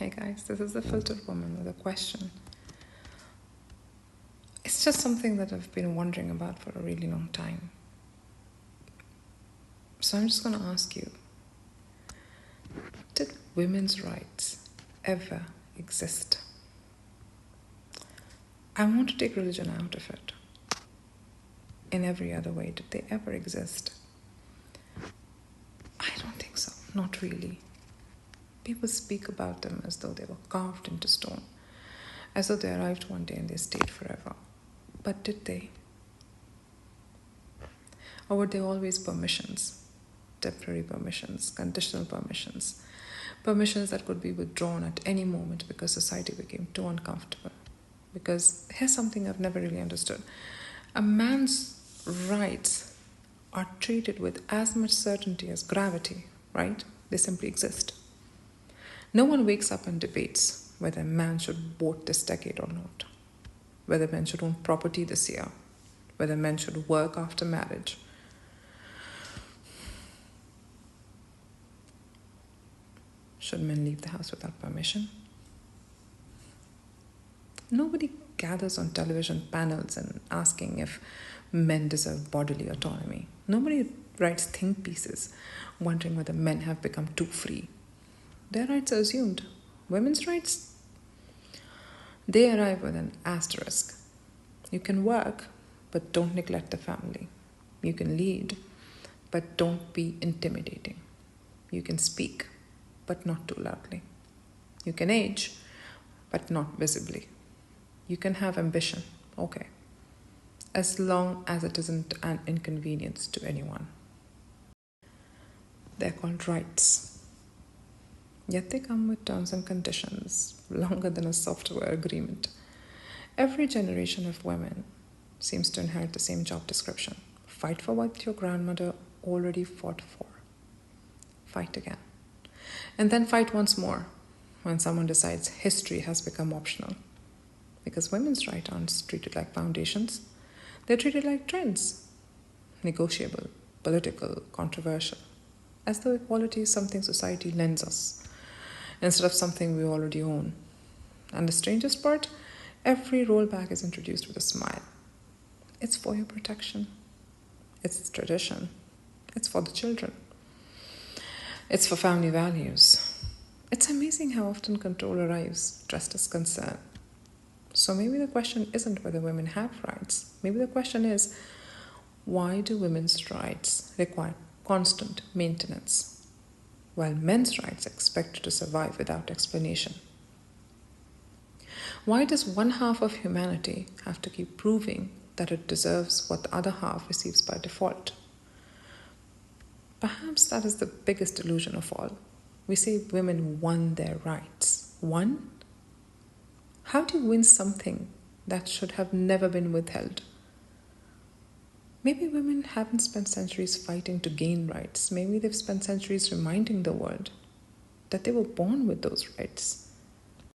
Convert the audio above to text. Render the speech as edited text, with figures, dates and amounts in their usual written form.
Hey guys, this is the Filtered Woman with a question. It's just something that I've been wondering about for a really long time. So I'm just going to ask you, did women's rights ever exist? I want to take religion out of it. In every other way, did they ever exist? I don't think so. Not really. People speak about them as though they were carved into stone, as though they arrived one day and they stayed forever. But did they? Or were they always permissions? Temporary permissions, conditional permissions, permissions that could be withdrawn at any moment because society became too uncomfortable. Because here's something I've never really understood. A man's rights are treated with as much certainty as gravity, right? They simply exist. No one wakes up and debates whether a man should vote this decade or not, whether men should own property this year, whether men should work after marriage. Should men leave the house without permission? Nobody gathers on television panels and asking if men deserve bodily autonomy. Nobody writes think pieces wondering whether men have become too free. Their rights are assumed. Women's rights? They arrive with an asterisk. You can work, but don't neglect the family. You can lead, but don't be intimidating. You can speak, but not too loudly. You can age, but not visibly. You can have ambition, okay, as long as it isn't an inconvenience to anyone. They're called rights. Yet they come with terms and conditions longer than a software agreement. Every generation of women seems to inherit the same job description. Fight for what your grandmother already fought for. Fight again. And then fight once more when someone decides history has become optional. Because women's rights aren't treated like foundations. They're treated like trends. Negotiable, political, controversial. As though equality is something society lends us, instead of something we already own. And the strangest part, every rollback is introduced with a smile. It's for your protection. It's tradition. It's for the children. It's for family values. It's amazing how often control arrives dressed as concern. So maybe the question isn't whether women have rights. Maybe the question is, why do women's rights require constant maintenance, while men's rights expect to survive without explanation? Why does one half of humanity have to keep proving that it deserves what the other half receives by default? Perhaps that is the biggest illusion of all. We say women won their rights. Won? How do you win something that should have never been withheld? Maybe women haven't spent centuries fighting to gain rights. Maybe they've spent centuries reminding the world that they were born with those rights.